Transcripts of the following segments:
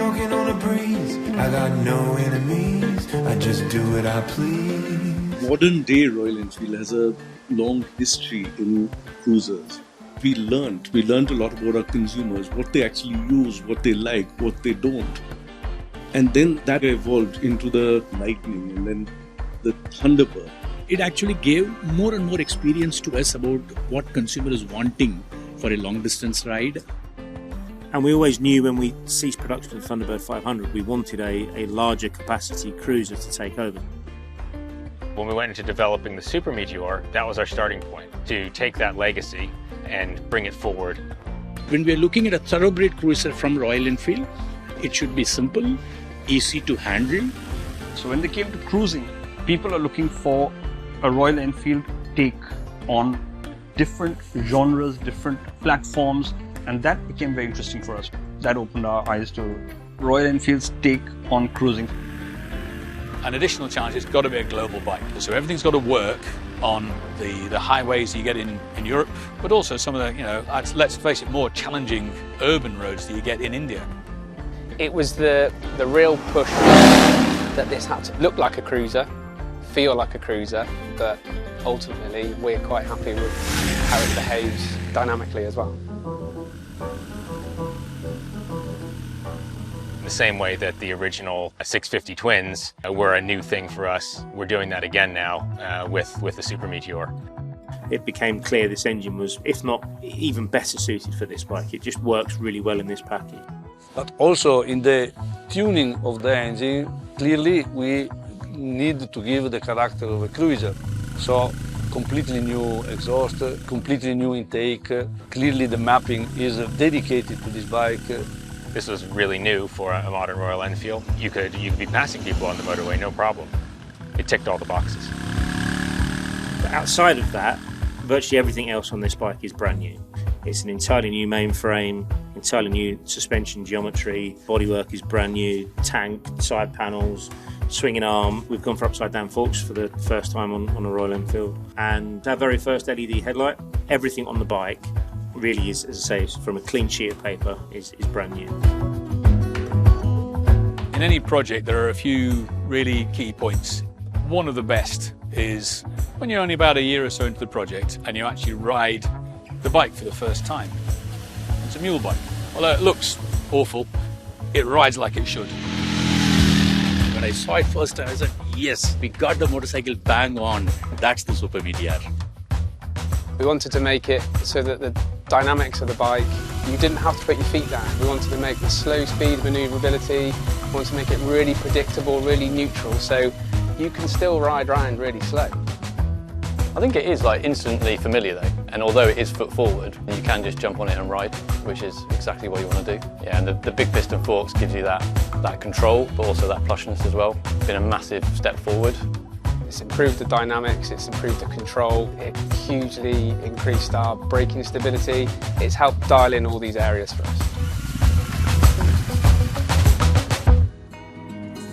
smoking on a breeze. I got no enemies, I just do what I please. Modern day Royal Enfield has a long history in cruisers. We learned a lot about our consumers, what they actually use, what they like, what they don't. And then that evolved into the Lightning and then the Thunderbird. It actually gave more and more experience to us about what consumer is wanting for a long distance ride. And we always knew when we ceased production of the Thunderbird 500, we wanted a larger capacity cruiser to take over. When we went into developing the Super Meteor, that was our starting point, to take that legacy and bring it forward. When we are looking at a thoroughbred cruiser from Royal Enfield, it should be simple, easy to handle. So when they came to cruising, people are looking for a Royal Enfield take on different genres, different platforms, and that became very interesting for us. That opened our eyes to Royal Enfield's take on cruising. An additional challenge has got to be a global bike. So everything's got to work on the highways you get in Europe, but also some of the, let's face it, more challenging urban roads that you get in India. It was the real push that this had to look like a cruiser, feel like a cruiser, but ultimately we're quite happy with how it behaves dynamically as well. In the same way that the original 650 twins were a new thing for us, we're doing that again now with the Super Meteor. It became clear this engine was, if not even better suited for this bike. It just works really well in this package. But also in the tuning of the engine, clearly we need to give the character of a cruiser. So completely new exhaust, completely new intake. Clearly the mapping is dedicated to this bike. This was really new for a modern Royal Enfield. You could be passing people on the motorway, no problem. It ticked all the boxes. But outside of that, virtually everything else on this bike is brand new. It's an entirely new mainframe, entirely new suspension geometry, bodywork is brand new, tank, side panels, swinging arm. We've gone for upside down forks for the first time on a Royal Enfield. And our very first LED headlight, everything on the bike really is, as I say, from a clean sheet of paper, is brand new. In any project, there are a few really key points. One of the best is when you're only about a year or so into the project and you actually ride the bike for the first time. It's a mule bike. Although it looks awful, it rides like it should. When I saw it first time, I said, yes, we got the motorcycle bang on. That's the Super Meteor. We wanted to make it so that the dynamics of the bike, you didn't have to put your feet down. We wanted to make the slow speed maneuverability, we wanted to make it really predictable, really neutral, so you can still ride around really slow. I think it is instantly familiar though, and although it is foot forward, you can just jump on it and ride, which is exactly what you want to do. Yeah, and the big piston forks gives you that control, but also that plushness as well. It's been a massive step forward. It's improved the dynamics, it's improved the control, it hugely increased our braking stability. It's helped dial in all these areas for us.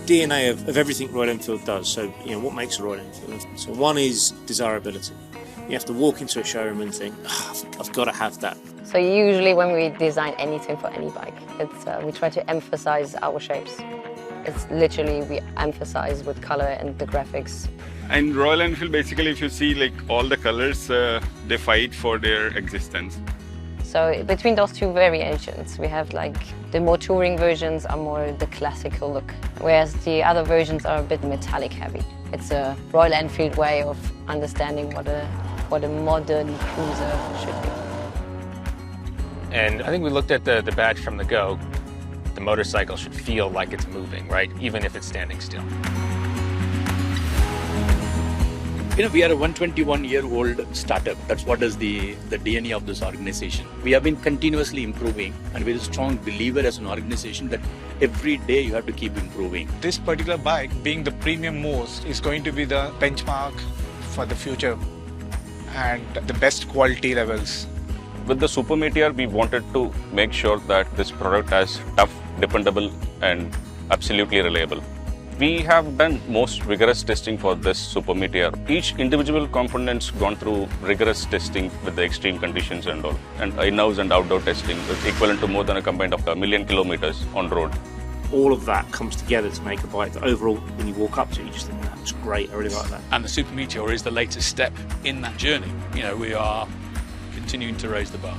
DNA of everything Royal Enfield does, so what makes a Royal Enfield? So one is desirability. You have to walk into a showroom and think, I've got to have that. So usually when we design anything for any bike, we try to emphasize our shapes. It's literally, we emphasize with color and the graphics. And Royal Enfield, basically, if you see all the colors, they fight for their existence. So between those two variations, we have the more touring versions are more the classical look, whereas the other versions are a bit metallic heavy. It's a Royal Enfield way of understanding what a modern cruiser should be. And I think we looked at the badge from the go. The motorcycle should feel like it's moving, right? Even if it's standing still. We are a 121-year-old startup. That's what is the DNA of this organization. We have been continuously improving, and we're a strong believer as an organization that every day you have to keep improving. This particular bike, being the premium most, is going to be the benchmark for the future and the best quality levels. With the Super Meteor, we wanted to make sure that this product is tough, dependable, and absolutely reliable. We have done most rigorous testing for this Super Meteor. Each individual component's gone through rigorous testing with the extreme conditions and all. And in-house and outdoor testing is equivalent to more than a combined of 1 million kilometers on road. all of that comes together to make a bike that overall, when you walk up to it, you just think, that looks great, I really like that. And the Super Meteor is the latest step in that journey. You know, we are continuing to raise the bar.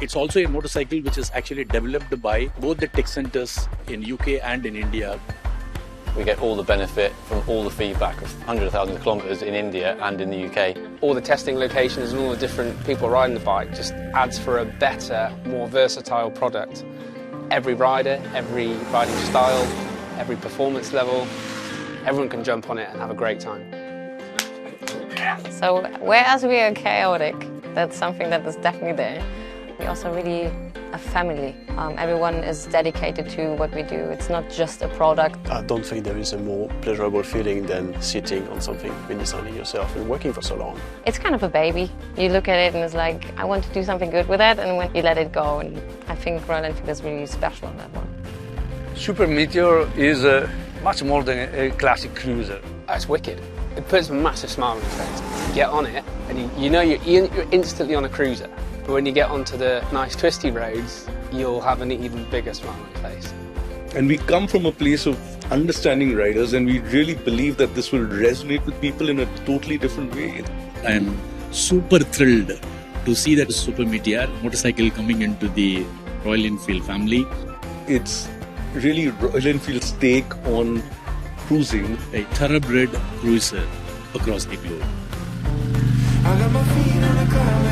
It's also a motorcycle which is actually developed by both the tech centers in UK and in India. We get all the benefit from all the feedback of hundreds of thousands of kilometres in India and in the UK. All the testing locations and all the different people riding the bike just adds for a better, more versatile product. Every rider, every riding style, every performance level, everyone can jump on it and have a great time. So whereas we are chaotic, that's something that is definitely there. We're also really a family. Everyone is dedicated to what we do. It's not just a product. I don't think there is a more pleasurable feeling than sitting on something, been designing yourself and working for so long. It's kind of a baby. You look at it and it's like, I want to do something good with it, and when you let it go, and I think Royal Enfield is really special on that one. Super Meteor is much more than a classic cruiser. It's wicked. It puts a massive smile on your face. You get on it and you know you're instantly on a cruiser. But when you get onto the nice twisty roads, you'll have an even bigger smile on your face. And we come from a place of understanding riders, and we really believe that this will resonate with people in a totally different way. I am super thrilled to see that Super Meteor motorcycle coming into the Royal Enfield family. It's really Royal Enfield's take on cruising. A thoroughbred cruiser across the globe. I got my feet on the ground.